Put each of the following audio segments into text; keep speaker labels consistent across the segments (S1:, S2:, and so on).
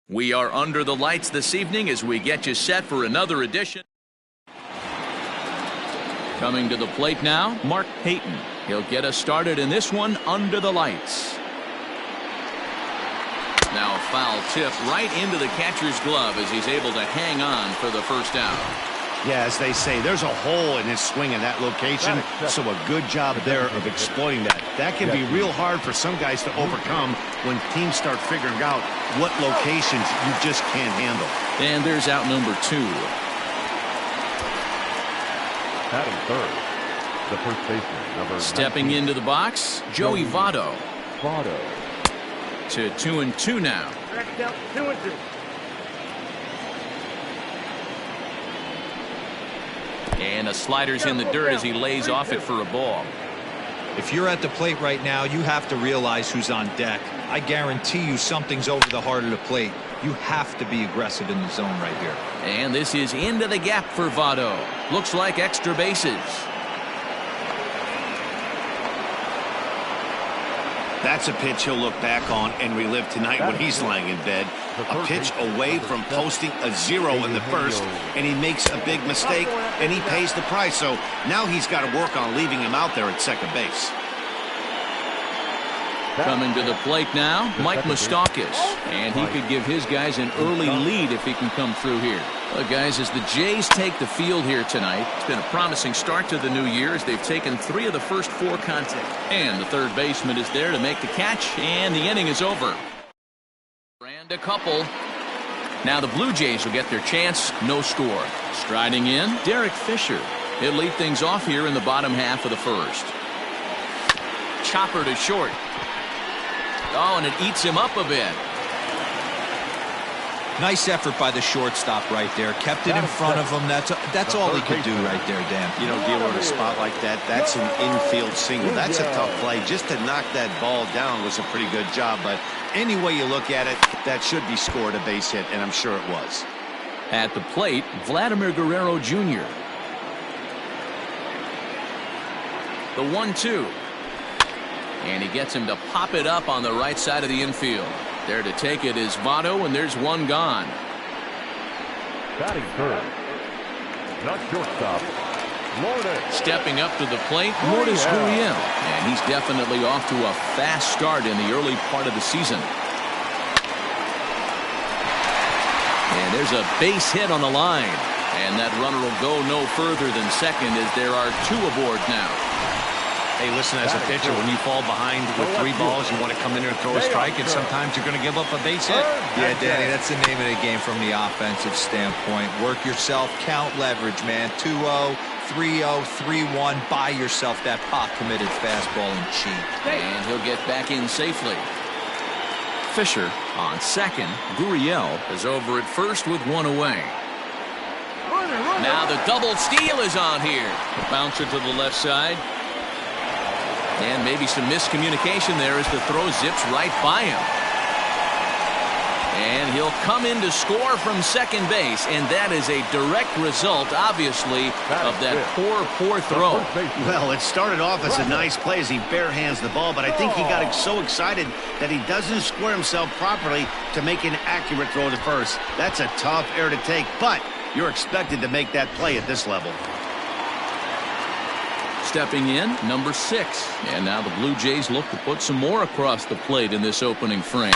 S1: We are under the lights this evening as we get you set for another edition. Coming to the plate now, Mark Payton. He'll get us started in this one under the lights. Now a foul tip right into the catcher's glove as he's able to hang on for the first out.
S2: Yeah, as they say, there's a hole in his swing in that location, so a good job there of exploiting that. That can be real hard for some guys to overcome when teams start figuring out what locations you just can't handle.
S1: And there's out number 2.
S3: Batting third, the first baseman, number
S1: Stepping
S3: 19.
S1: into the box, Joey Votto.
S3: Votto.
S1: To 2-2 now.
S4: 2-2.
S1: And a slider's in the dirt as he lays off it for a ball.
S5: If you're at the plate right now, you have to realize who's on deck. I guarantee you something's over the heart of the plate. You have to be aggressive in the zone right here.
S1: And this is into the gap for Votto. Looks like extra bases.
S2: That's a pitch he'll look back on and relive tonight when he's lying in bed. A pitch away from posting a 0 in the first, and he makes a big mistake, and he pays the price. So now he's got to work on leaving him out there at second base.
S1: Coming to the plate now, Mike Moustakas. And he could give his guys an early lead if he can come through here. Well, guys, as the Jays take the field here tonight, it's been a promising start to the new year as they've taken 3 of the first 4 contacts. And the third baseman is there to make the catch, and the inning is over. And a couple. Now the Blue Jays will get their chance. No score. Striding in, Derek Fisher. He'll lead things off here in the bottom half of the first. Chopper to short. Oh, and it eats him up a bit.
S5: Nice effort by the shortstop right there. Kept it in front of him. That's all he could do right there, Dan.
S2: You know, dealing with a spot like that, that's an infield single. That's a tough play. Just to knock that ball down was a pretty good job. But any way you look at it, that should be scored a base hit, and I'm sure it was.
S1: At the plate, Vladimir Guerrero Jr. The 1-2. And he gets him to pop it up on the right side of the infield. There to take it is Votto, and there's one gone.
S3: Batting third, not shortstop, Lourdes.
S1: Stepping up to the plate, Lourdes Gurriel. And he's definitely off to a fast start in the early part of the season. And there's a base hit on the line. And that runner will go no further than second as there are 2 aboard now.
S2: Hey, listen, as a pitcher, when you fall behind with 3 balls, you want to come in there and throw a strike, and sometimes you're going to give up a base hit.
S5: Yeah, Danny, that's the name of the game from the offensive standpoint. Work yourself, count leverage, man. 2-0, 3-0, 3-1. Buy yourself that pot-committed fastball and cheat.
S1: And he'll get back in safely. Fisher on second. Gurriel is over at first with 1 away. Now the double steal is on here. Bouncer to the left side. And maybe some miscommunication there as the throw zips right by him. And he'll come in to score from second base. And that is a direct result, obviously, of that poor throw.
S2: Well, it started off as a nice play as he barehands the ball, but I think he got so excited that he doesn't square himself properly to make an accurate throw to first. That's a tough error to take, but you're expected to make that play at this level.
S1: Stepping in, number 6. And now the Blue Jays look to put some more across the plate in this opening frame.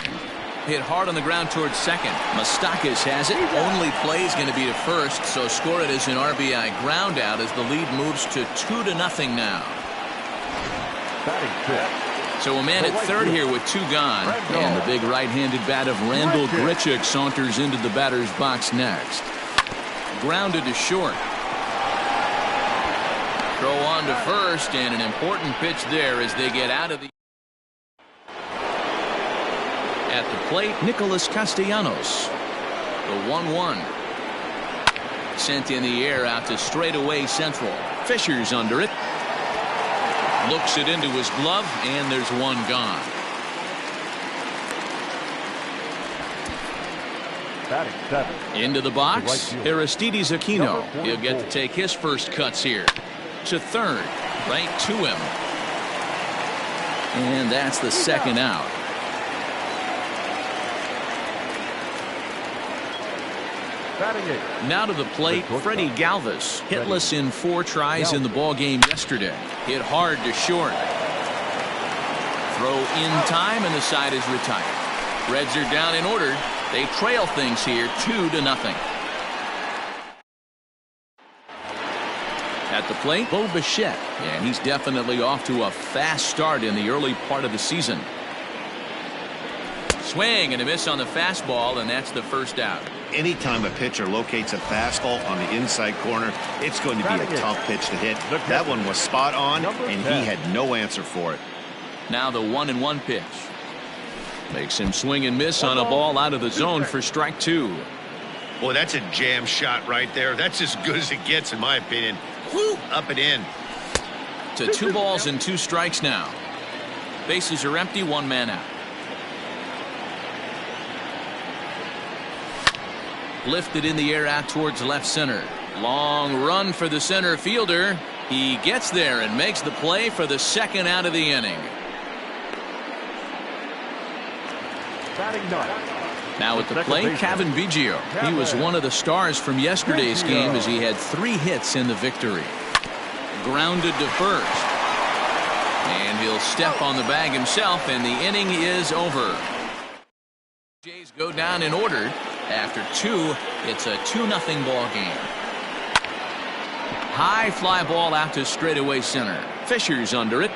S1: Hit hard on the ground towards second. Moustakas has it. Only play is going to be to first, so score it as an RBI ground out as the lead moves to 2-0 now. So a man at third here with 2 gone. And the big right-handed bat of Randall Grichuk saunters into the batter's box next. Grounded to short. Throw on to first, and an important pitch there as they get out of the... At the plate, Nicholas Castellanos. The 1-1. Sent in the air out to straightaway central. Fisher's under it. Looks it into his glove, and there's 1 gone. Into the box, Aristides Aquino. He'll get to take his first cuts here. To third, right to him. And that's the second out.
S3: Batting it.
S1: Now to the plate, Freddie Galvis, hitless in 4 tries in the ball game yesterday. Hit hard to short. Throw in time, and the side is retired. Reds are down in order. They trail things here 2-0. At the plate, Bo Bichette, and he's definitely off to a fast start in the early part of the season. Swing and a miss on the fastball, and that's the first out.
S2: Anytime a pitcher locates a fastball on the inside corner, it's going to be a tough pitch to hit. That one was spot on, and he had no answer for it.
S1: Now the 1-1 pitch. Makes him swing and miss on a ball out of the zone for strike 2.
S2: Boy, that's a jam shot right there. That's as good as it gets, in my opinion. Woo, up and in.
S1: To 2 balls and 2 strikes now. Bases are empty, 1 man out. Lifted in the air out towards left center. Long run for the center fielder. He gets there and makes the play for the 2nd out of the inning. Now at the plate, Kevin Biggio. He was one of the stars from yesterday's game as he had 3 hits in the victory. Grounded to first. And he'll step on the bag himself, and the inning is over. Jays go down in order. After 2, it's a 2-0 ball game. High fly ball out to straightaway center. Fisher's under it.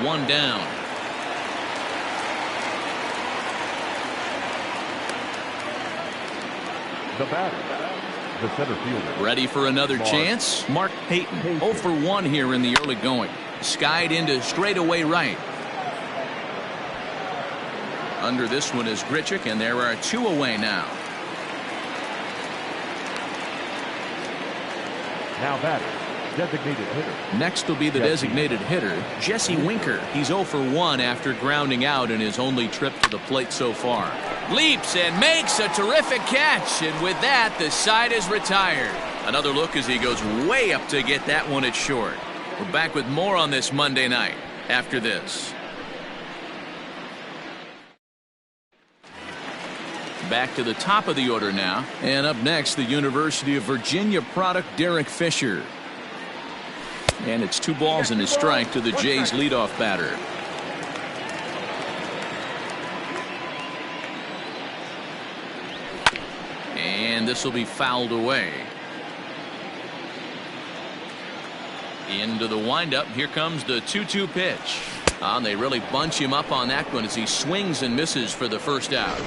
S1: 1 down.
S3: The batter, the center fielder.
S1: Ready for another chance. Mark Payton, 0 for 1 here in the early going. Skied into straightaway right. Under this one is Grichuk, and there are 2 away now.
S3: Now batter, designated hitter.
S1: Next will be the designated hitter, Jesse Winker. He's 0 for 1 after grounding out in his only trip to the plate so far. Leaps and makes a terrific catch, and with that, the side is retired. Another look as he goes way up to get that one at short. We're back with more on this Monday night after this. Back to the top of the order now, and up next, the University of Virginia product, Derek Fisher. And it's 2 balls and a strike to the Jays leadoff batter. And this will be fouled away. Into the windup. Here comes the 2-2 pitch. And they really bunch him up on that one as he swings and misses for the first out.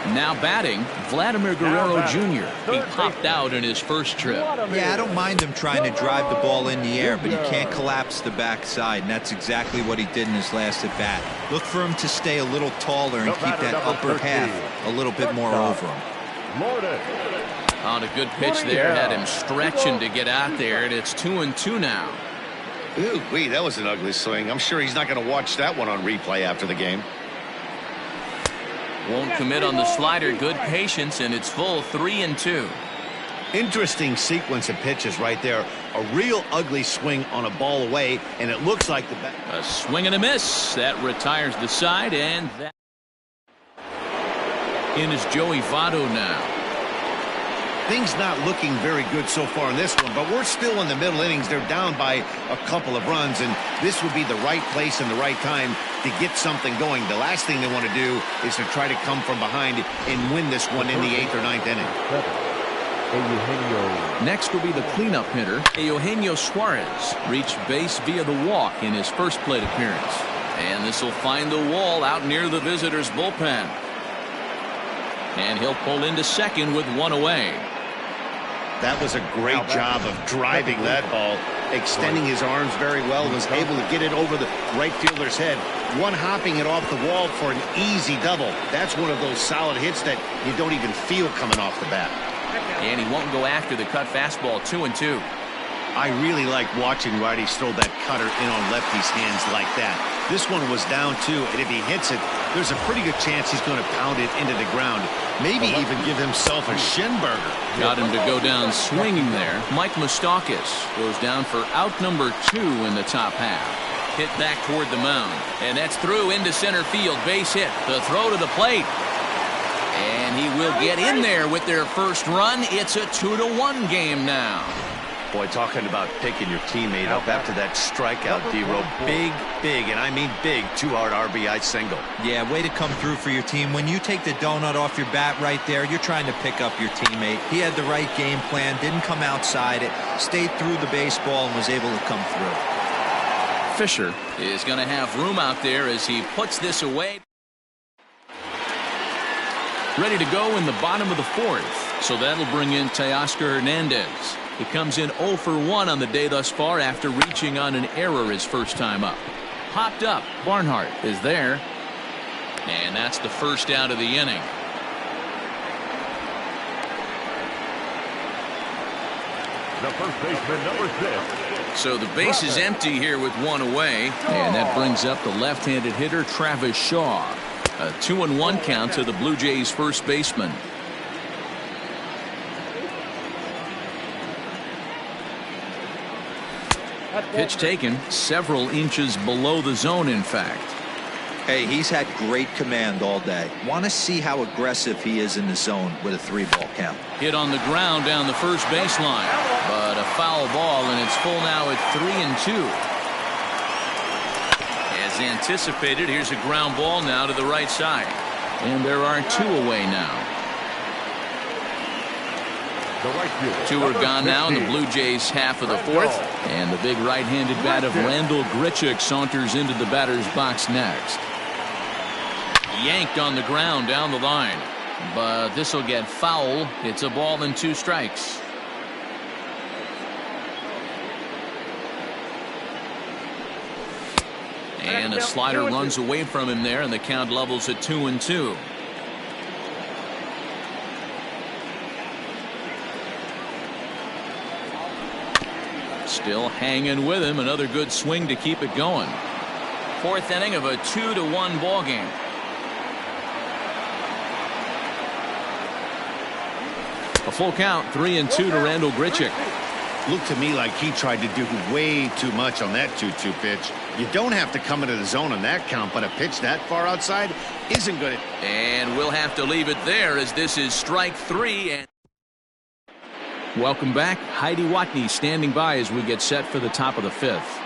S1: Now batting, Vladimir Guerrero Jr. He popped out in his first trip.
S5: Yeah, I don't mind him trying to drive the ball in the air, but he can't collapse the backside, and that's exactly what he did in his last at bat. Look for him to stay a little taller and keep that upper half a little bit more over him.
S1: On a good pitch there, had him stretching to get out there, and it's 2-2 now.
S2: Ooh, wait, that was an ugly swing. I'm sure he's not going to watch that one on replay after the game.
S1: Won't commit on the slider. Good patience, and it's full 3-2.
S2: Interesting sequence of pitches right there. A real ugly swing on a ball away, and it looks like the bat.
S1: A swing and a miss. That retires the side, and that in is Joey Votto now.
S2: Things not looking very good so far in this one, but we're still in the middle innings. They're down by a couple of runs, and this would be the right place and the right time to get something going. The last thing they want to do is to try to come from behind and win this one in the 8th or 9th inning.
S1: Next will be the cleanup hitter, Eugenio Suarez. Reached base via the walk in his first plate appearance. And this will find the wall out near the visitors' bullpen. And he'll pull into second with 1 away.
S2: That was a great job of driving that ball, extending his arms very well, was able to get it over the right fielder's head, one-hopping it off the wall for an easy double. That's one of those solid hits that you don't even feel coming off the bat.
S1: And he won't go after the cut fastball. 2-2.
S2: I really like watching righties throw that cutter in on lefties' hands like that. This one was down 2, and if he hits it, there's a pretty good chance he's going to pound it into the ground. Maybe even give himself a shin burger.
S1: Got him to go down swinging there. Mike Moustakas goes down for out number 2 in the top half. Hit back toward the mound, and that's through into center field. Base hit. The throw to the plate. And he will get in there with their first run. It's a 2-1 game now.
S2: Boy, talking about picking your teammate up after that strikeout, D-Row. Big, and I mean big, two-hard RBI single.
S5: Yeah, way to come through for your team. When you take the donut off your bat right there, you're trying to pick up your teammate. He had the right game plan, didn't come outside it, stayed through the baseball, and was able to come through.
S1: Fisher is going to have room out there as he puts this away. Ready to go in the bottom of the fourth. So that'll bring in Teoscar Hernandez. He comes in 0 for 1 on the day thus far after reaching on an error his first time up. Popped up. Barnhart is there. And that's the first out of the inning.
S3: The first baseman, number 6.
S1: So the base is empty here with one away. And that brings up the left-handed hitter Travis Shaw. A 2-1 count to the Blue Jays first baseman. Pitch taken several inches below the zone, in fact.
S5: Hey, he's had great command all day. Want to see how aggressive he is in the zone with a 3-ball count.
S1: Hit on the ground down the first baseline, but a foul ball, and it's full now at 3-2. As anticipated, here's a ground ball now to the right side. And there are 2 away now. Two are gone now in the Blue Jays half of the fourth. And the big right-handed bat of Randall Grichuk saunters into the batter's box next. Yanked on the ground down the line. But this will get foul. It's a ball and 2 strikes. And a slider runs away from him there, and the count levels at 2-2. Still hanging with him. Another good swing to keep it going. Fourth inning of a 2-1 ball game. A full count, 3-2 to Randall Grichuk.
S2: Looked to me like he tried to do way too much on that 2-2 pitch. You don't have to come into the zone on that count, but a pitch that far outside isn't good.
S1: And we'll have to leave it there as this is strike 3. And welcome back. Heidi Watney standing by as we get set for the top of the 5th.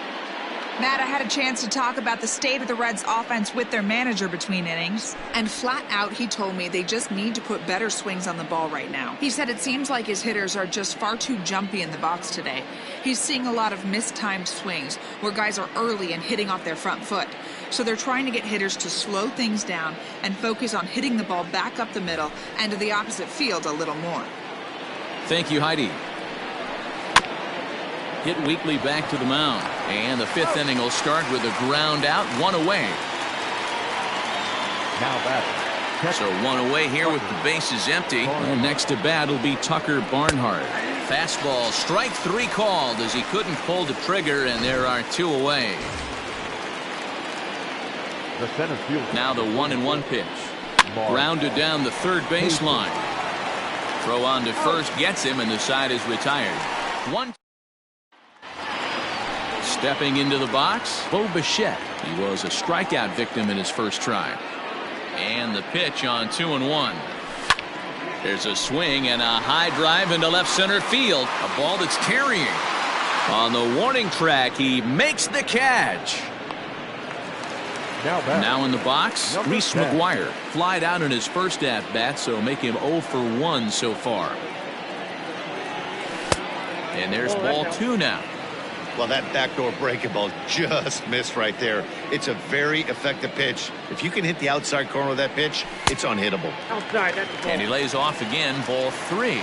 S4: Matt, I had a chance to talk about the state of the Reds offense with their manager between innings. And flat out, he told me they just need to put better swings on the ball right now. He said it seems like his hitters are just far too jumpy in the box today. He's seeing a lot of mistimed swings where guys are early and hitting off their front foot. So they're trying to get hitters to slow things down and focus on hitting the ball back up the middle and to the opposite field a little more.
S1: Thank you, Heidi. Hit weakly back to the mound. And the 5th inning will start with a ground out, 1 away.
S3: Now batting.
S1: So 1 away here with the bases empty. And next to bat will be Tucker Barnhart. Fastball, strike 3 called as he couldn't pull the trigger, and there are 2 away.
S3: The center field.
S1: Now the 1-1 pitch. Grounded down the third baseline. Throw on to first gets him, and the side is retired. 1. Stepping into the box, Bo Bichette. He was a strikeout victim in his first try. And the pitch on 2-1. There's a swing and a high drive into left center field. A ball that's carrying. On the warning track, he makes the catch. Now in the box, Reese McGuire. Flied out in his first at-bat, so make him 0 for 1 so far. And there's ball 2 now.
S2: Well, that backdoor breaking ball just missed right there. It's a very effective pitch. If you can hit the outside corner of that pitch, it's unhittable.
S6: Outside, that's the ball.
S1: And he lays off again, ball 3.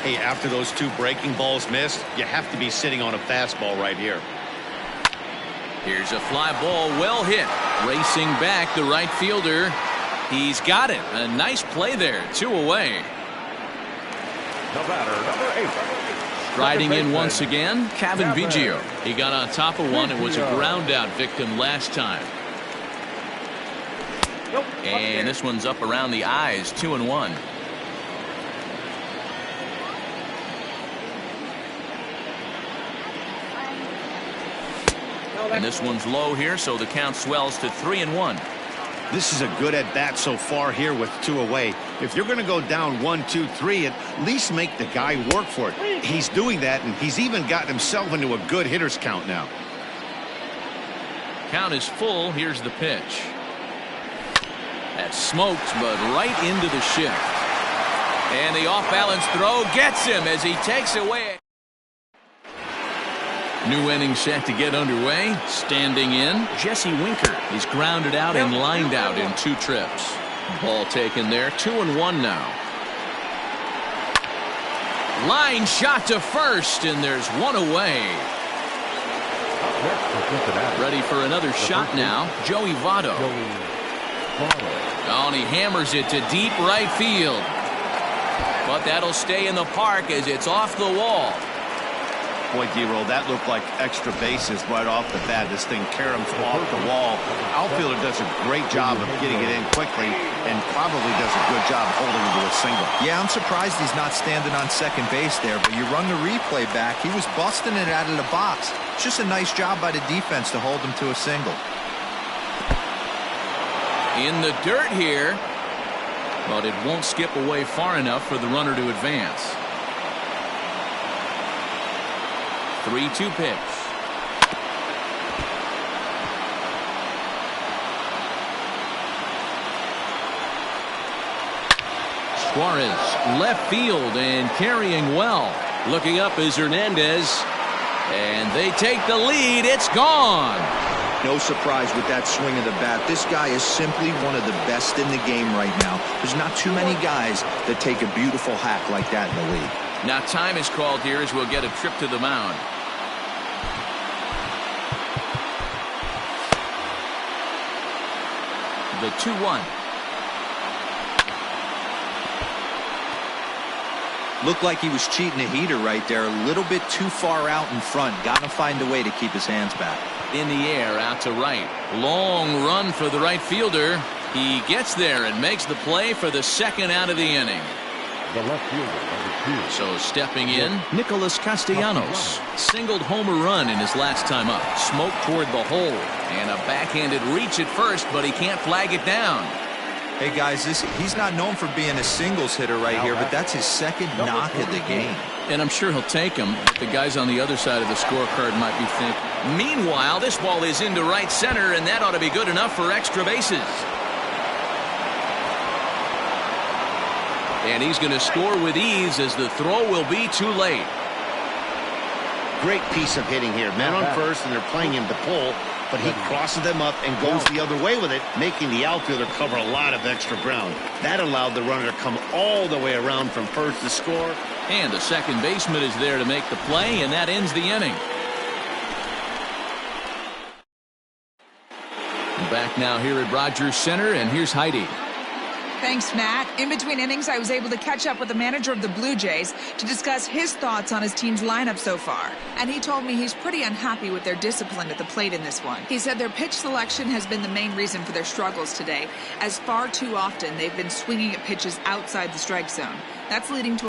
S2: Hey, after those 2 breaking balls missed, you have to be sitting on a fastball right here.
S1: Here's a fly ball, well hit. Racing back, the right fielder. He's got it. A nice play there. 2 away.
S3: The batter, number 8.
S1: Riding in once again, Kevin Biggio. He got on top of one and was a ground out victim last time. And this one's up around the eyes, 2-1. And this one's low here, so the count swells to 3-1.
S2: This is a good at bat so far here with 2 away. If you're going to go down 1, 2, 3, at least make the guy work for it. He's doing that, and he's even gotten himself into a good hitter's count now.
S1: Count is full. Here's the pitch. That's smoked, but right into the shift. And the off-balance throw gets him as he takes away. New inning set to get underway. Standing in, Jesse Winker. He's grounded out and lined out in 2 trips. Ball taken there. 2-1 now. Line shot to first, and there's one away. Ready for another shot now. Joey Votto. Oh, and he hammers it to deep right field. But that'll stay in the park as it's off the wall.
S2: Boy, D-Roll, that looked like extra bases right off the bat. This thing caroms off the wall. Outfielder does a great job of getting it in quickly and probably does a good job holding it to a single.
S5: Yeah, I'm surprised he's not standing on second base there, but you run the replay back. He was busting it out of the box. It's just a nice job by the defense to hold him to a single.
S1: In the dirt here, but it won't skip away far enough for the runner to advance. 3-2 pitch. Suarez left field and carrying well. Looking up is Hernandez, and they take the lead. It's gone.
S5: No surprise with that swing of the bat. This guy is simply one of the best in the game right now. There's not too many guys that take a beautiful hack like that in the league.
S1: Now time is called here as we'll get a trip to the mound. The 2-1.
S5: Looked like he was cheating a heater right there. A little bit too far out in front. Got to find a way to keep his hands back.
S1: In the air, out to right. Long run for the right fielder. He gets there and makes the play for the second out of the inning.
S3: The left fielder, number 2.
S1: So stepping in, Nicholas Castellanos. Singled homer run in his last time up. Smoke toward the hole. And a backhanded reach at first, but he can't flag it down.
S5: Hey guys, he's not known for being a singles hitter right here, but that's his second knock of the game.
S1: And I'm sure he'll take him. The guys on the other side of the scorecard might be thinking. Meanwhile, this ball is into right center, and that ought to be good enough for extra bases. And he's going to score with ease as the throw will be too late.
S2: Great piece of hitting here. Men on first, and they're playing him to pull, but he crosses them up and goes the other way with it, making the outfielder cover a lot of extra ground. That allowed the runner to come all the way around from first to score.
S1: And the second baseman is there to make the play, and that ends the inning. Back now here at Rogers Center, and here's Heidi.
S4: Thanks, Matt. In between innings, I was able to catch up with the manager of the Blue Jays to discuss his thoughts on his team's lineup so far. And he told me he's pretty unhappy with their discipline at the plate in this one. He said their pitch selection has been the main reason for their struggles today, as far too often they've been swinging at pitches outside the strike zone. That's leading to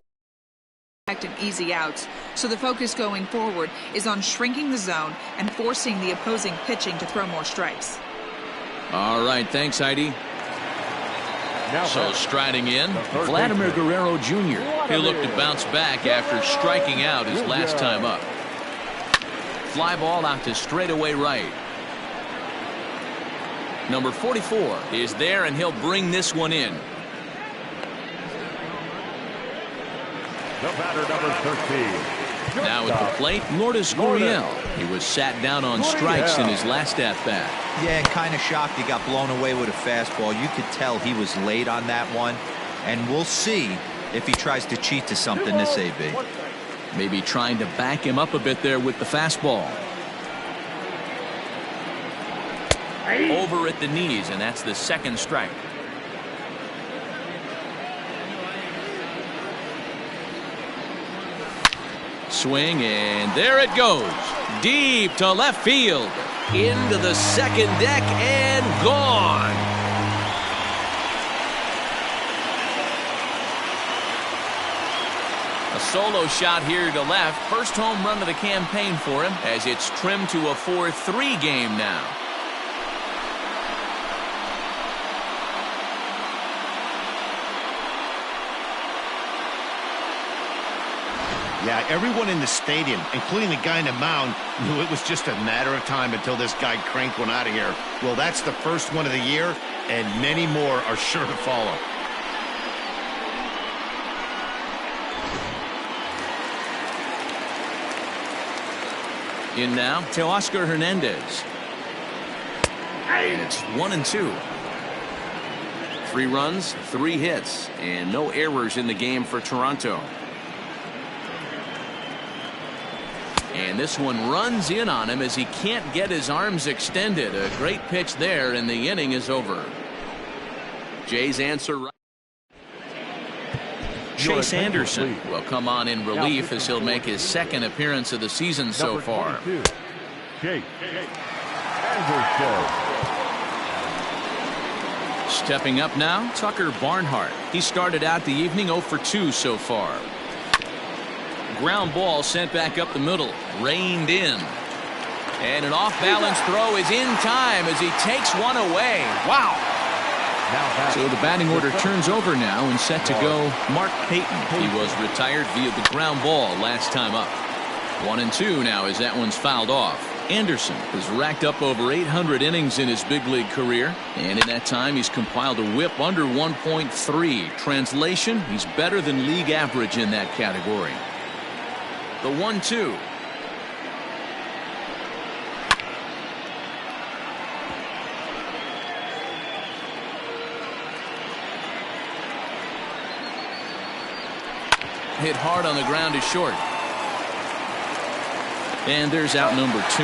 S4: and easy outs. So the focus going forward is on shrinking the zone and forcing the opposing pitching to throw more strikes.
S1: All right, thanks, Heidi. So striding in, Vladimir Guerrero Jr. He'll look to bounce back after striking out his last time up. Fly ball out to straightaway right. Number 44 is there, and he'll bring this one in.
S3: The batter, number 13.
S1: Now at the plate, Lourdes Gurriel. He was sat down on strikes in his last at-bat.
S5: Yeah, kind of shocked he got blown away with a fastball. You could tell he was late on that one. And we'll see if he tries to cheat to something this AB.
S1: Maybe trying to back him up a bit there with the fastball. Over at the knees, and that's the second strike. Swing, and there it goes. Deep to left field. Into the second deck and gone. A solo shot here to left. First home run of the campaign for him as it's trimmed to a 4-3 game now.
S2: Yeah, everyone in the stadium, including the guy in the mound, knew it was just a matter of time until this guy cranked one out of here. Well, that's the first one of the year, and many more are sure to follow.
S1: In now, Teoscar Hernandez. And it's 1-2. 3 runs, 3 hits, and no errors in the game for Toronto. And this one runs in on him as he can't get his arms extended. A great pitch there, and the inning is over. Jays answer right. Chase Anderson will come on in relief as he'll make his 2nd appearance of the season so far.
S3: Chase Anderson.
S1: Stepping up now, Tucker Barnhart. He started out the evening 0 for 2 so far. Ground ball sent back up the middle, reined in. And an off-balance throw is in time as he takes one away. Wow. So the batting order turns over now and set to go Mark Payton. He was retired via the ground ball last time up. 1-2 now as that one's fouled off. Anderson has racked up over 800 innings in his big league career, and in that time he's compiled a whip under 1.3. Translation, he's better than league average in that category. The 1-2. Hit hard on the ground is short. And there's out number 2.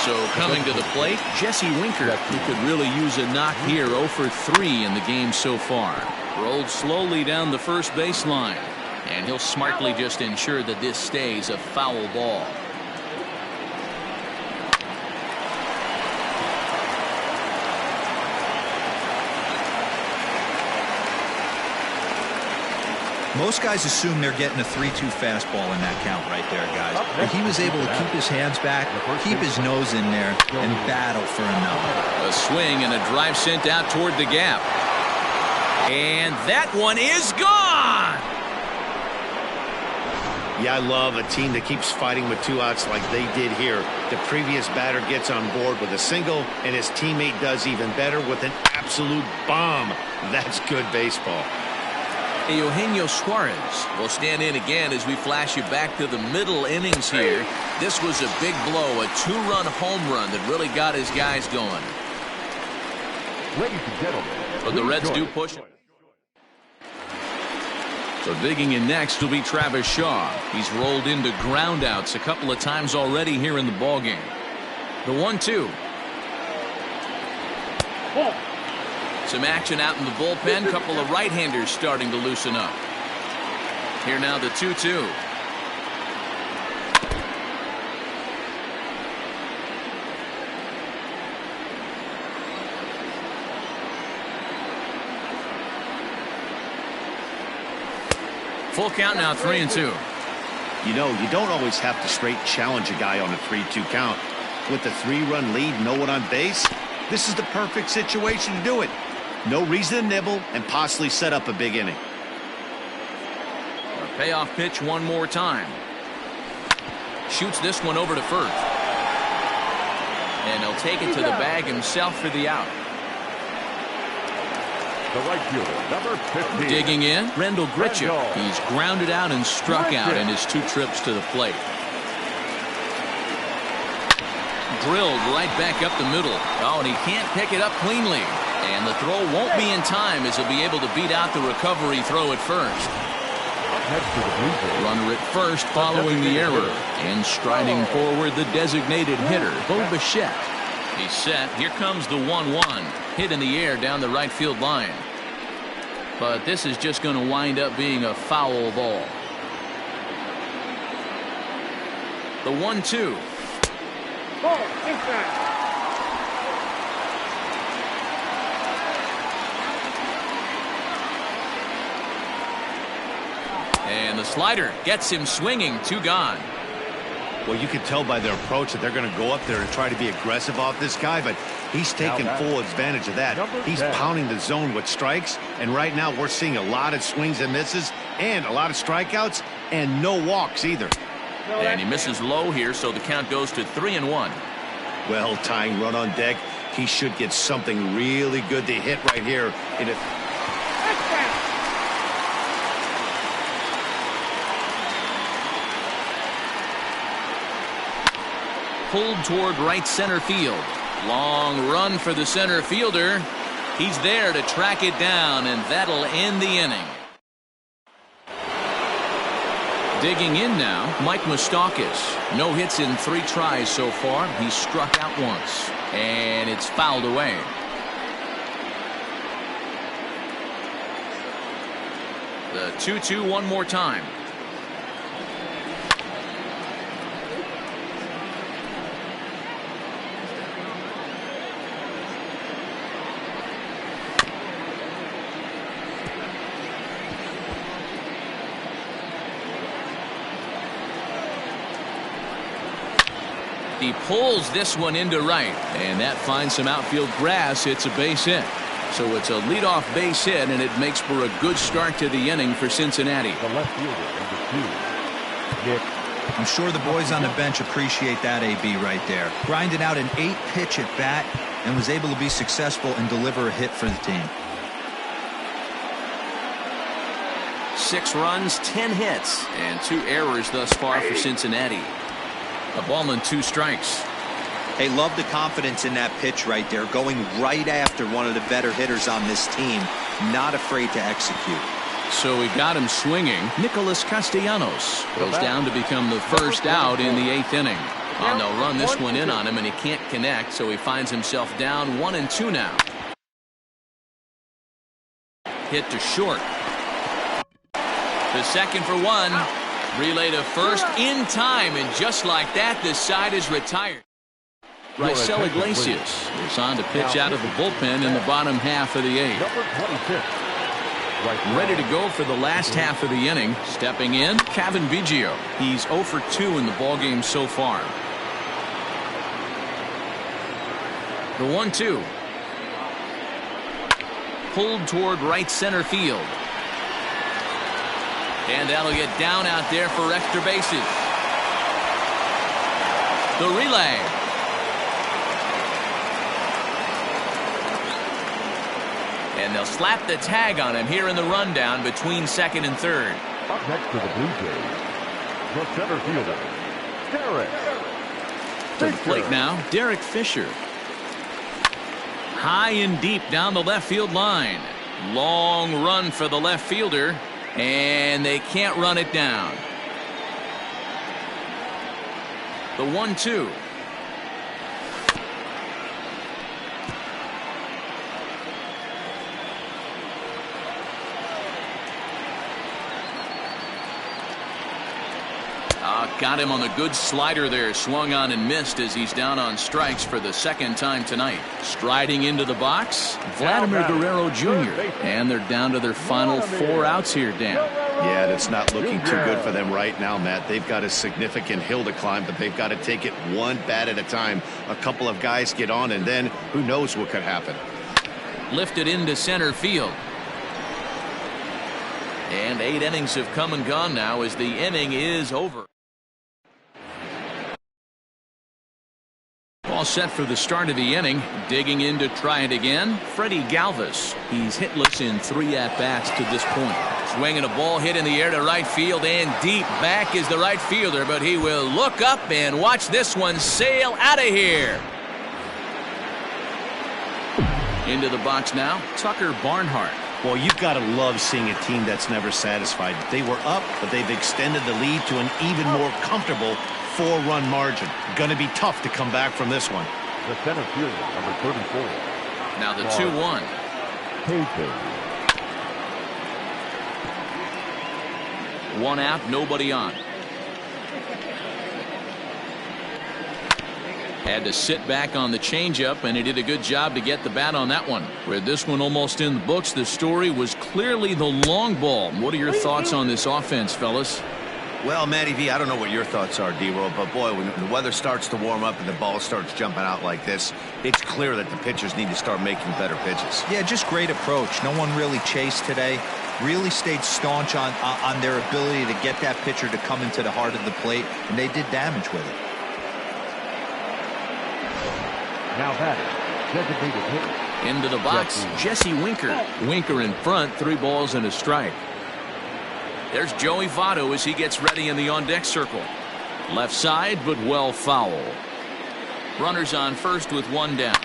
S1: So coming to the plate, Jesse Winker, who could really use a knock here. 0 for 3 in the game so far. Rolled slowly down the first baseline. And he'll smartly just ensure that this stays a foul ball.
S5: Most guys assume they're getting a 3-2 fastball in that count right there, guys. But he was able to keep his hands back, keep his nose in there, and battle for a number.
S1: A swing and a drive sent out toward the gap. And that one is gone!
S2: Yeah, I love a team that keeps fighting with 2 outs like they did here. The previous batter gets on board with a single, and his teammate does even better with an absolute bomb. That's good baseball.
S1: Eugenio Suarez will stand in again as we flash you back to the middle innings here. This was a big blow, a 2-run home run that really got his guys going.
S3: Ladies and gentlemen,
S1: But the Reds do push it. So digging in next will be Travis Shaw. He's rolled into groundouts a couple of times already here in the ballgame. The 1-2. Some action out in the bullpen. Couple of right-handers starting to loosen up. Here now the 2-2. Full count now, 3-2.
S2: You know, you don't always have to straight challenge a guy on a 3-2 count. With the 3-run lead, no one on base, this is the perfect situation to do it. No reason to nibble and possibly set up a big inning.
S1: A payoff pitch one more time. Shoots this one over to first. And he'll take it to the bag himself for the out.
S3: the right fielder, number 15.
S1: Digging in, Rendell Gritchuk. He's grounded out and struck out in his 2 trips to the plate. Drilled right back up the middle. Oh, and he can't pick it up cleanly. And the throw won't be in time as he'll be able to beat out the recovery throw at first. Runner at first following the error. And striding forward, the designated hitter, Bo Bichette. He's set. Here comes the 1-1. Hit in the air down the right field line. But this is just going to wind up being a foul ball. The 1-2. And the slider gets him swinging. 2 gone.
S2: Well, you can tell by their approach that they're going to go up there and try to be aggressive off this guy, but He's taking full advantage of that. He's pounding the zone with strikes, and right now we're seeing a lot of swings and misses and a lot of strikeouts and no walks either.
S1: And he misses low here, so the count goes to 3-1.
S2: Well, tying run on deck. He should get something really good to hit right here.
S1: Pulled toward right center field. Long run for the center fielder. He's there to track it down, and that'll end the inning. Digging in now, Mike Moustakas. No hits in 3 tries so far. He's struck out once, and it's fouled away. The 2-2 one more time. He pulls this one into right, and that finds some outfield grass. It's a base hit. So it's a leadoff base hit, and it makes for a good start to the inning for Cincinnati.
S3: The left fielder, number 2, Nick.
S5: I'm sure the boys on the bench appreciate that, AB, right there. Grinded out an 8-pitch at bat and was able to be successful and deliver a hit for the team.
S1: 6 runs, 10 hits, and 2 errors thus far for Cincinnati. A ball and 2 strikes.
S5: Hey, love the confidence in that pitch right there, going right after one of the better hitters on this team, not afraid to execute.
S1: So we got him swinging. Nicholas Castellanos goes down to become the first out in the 8th inning. And they'll run this one in on him, and he can't connect, so he finds himself down 1-2 now. Hit to short. The second for 1. Relay to first in time, and just like that, this side is retired. Raisel Iglesias is on to pitch out of the bullpen in the bottom half of the 8th. Ready to go for the last half of the inning. Stepping in, Kevin Biggio. He's 0 for 2 in the ballgame so far. The 1-2. Pulled toward right center field. And that'll get down out there for extra bases. The relay. And they'll slap the tag on him here in the rundown between 2nd and 3rd.
S3: Up next to the Blue Jays, the center fielder, Derek
S1: To the plate now, Derek Fisher. High and deep down the left field line. Long run for the left fielder. And they can't run it down. The 1-2. Got him on the good slider there. Swung on and missed as he's down on strikes for the 2nd time tonight. Striding into the box, Vladimir Guerrero Jr. And they're down to their final 4 outs here, Dan.
S2: Yeah, that's not looking too good for them right now, Matt. They've got a significant hill to climb, but they've got to take it one bat at a time. A couple of guys get on, and then who knows what could happen.
S1: Lifted into center field. And 8 innings have come and gone now as the inning is over. All set for the start of the inning. Digging in to try it again, Freddie Galvis. He's hitless in 3 at-bats to this point. Swinging a ball hit in the air to right field, and deep back is the right fielder, but he will look up and watch this one sail out of here. Into the box now, Tucker Barnhart.
S2: Well, you've got to love seeing a team that's never satisfied. They were up, but they've extended the lead to an even more comfortable 4-run margin. Going to be tough to come back from this one.
S3: The center fielder, number 34.
S1: Now the 2-1. One out, nobody on. Had to sit back on the changeup, and he did a good job to get the bat on that one. With this one almost in the books, the story was clearly the long ball. What are your thoughts on this offense, fellas?
S2: Well, Matty V, I don't know what your thoughts are, D-Roll, but boy, when the weather starts to warm up and the ball starts jumping out like this, it's clear that the pitchers need to start making better pitches.
S5: Yeah, just great approach. No one really chased today. Really stayed staunch on their ability to get that pitcher to come into the heart of the plate, and they did damage with it.
S3: Now batting, designated hitter.
S1: Into the box, Jesse Winker. Winker in front, 3 balls and a strike. There's Joey Votto as he gets ready in the on-deck circle. Left side, but well foul. Runners on first with 1 down.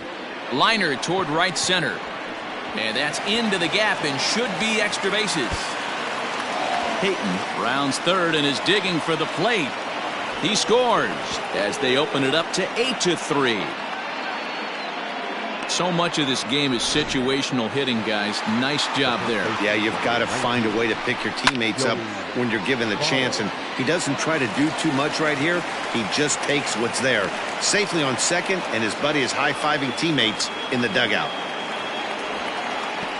S1: Liner toward right center. And that's into the gap and should be extra bases. Peyton rounds third and is digging for the plate. He scores as they open it up to 8-3. So much of this game is situational hitting, guys. Nice job there.
S2: Yeah, you've got to find a way to pick your teammates up when you're given the chance, and he doesn't try to do too much right here. He just takes what's there. Safely on second, and his buddy is high-fiving teammates in the dugout.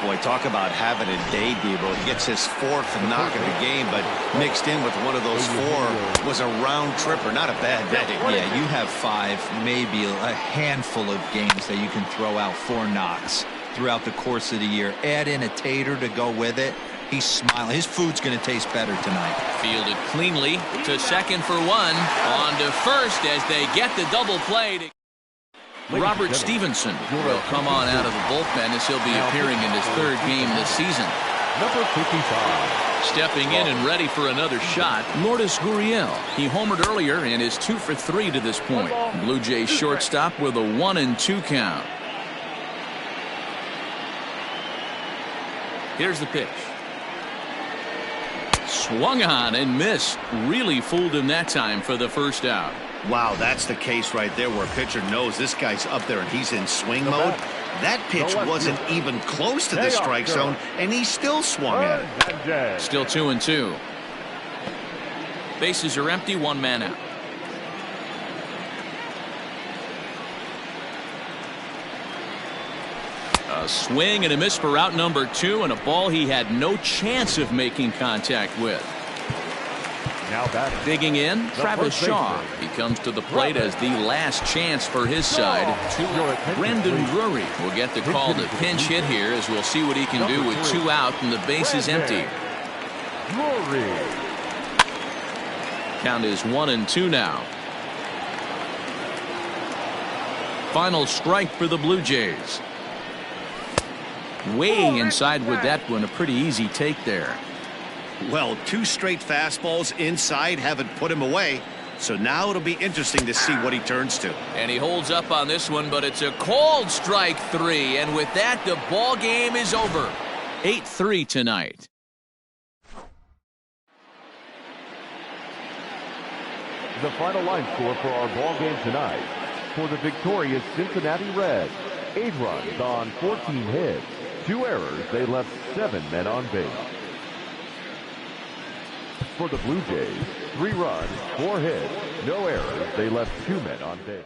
S2: Boy, talk about having a day, Debo. He gets his 4th knock of the game, but mixed in with one of those 4 was a round tripper. Not a bad day.
S5: Yeah, you have 5, maybe a handful of games that you can throw out 4 knocks throughout the course of the year. Add in a tater to go with it. He's smiling. His food's going to taste better tonight.
S1: Fielded cleanly to second for 1. On to first as they get the double play. Robert Stevenson will come on out of the bullpen as he'll be appearing in his 3rd game this season.
S3: Number 55.
S1: Stepping in and ready for another shot, Lourdes Gurriel. He homered earlier and is 2 for 3 to this point. Blue Jays shortstop with a 1-2 count. Here's the pitch. Swung on and missed. Really fooled him that time for the first out.
S2: Wow, that's the case right there where a pitcher knows this guy's up there and he's in swing mode. That pitch wasn't even close to the strike zone, and he still swung at it.
S1: Still 2-2. Bases are empty, 1 man out. A swing and a miss for out number 2, and a ball he had no chance of making contact with.
S3: Now batting.
S1: Digging in, Travis Shaw. He comes to the plate as the last chance for his side. Brendan Drury will get the call to pinch hit here, as we'll see what he can do with 2 out and the base is empty. Count is 1-2 now. Final strike for the Blue Jays. Way inside with that one. A pretty easy take there.
S2: Well, 2 straight fastballs inside haven't put him away. So now it'll be interesting to see what he turns to.
S1: And he holds up on this one, but it's a cold strike 3. And with that, the ball game is over. 8-3 tonight.
S3: The final line score for our ball game tonight. For the victorious Cincinnati Reds, 8 runs on 14 hits, 2 errors. They left 7 men on base. For the Blue Jays, 3 runs, 4 hits, no errors. They left 2 men on base.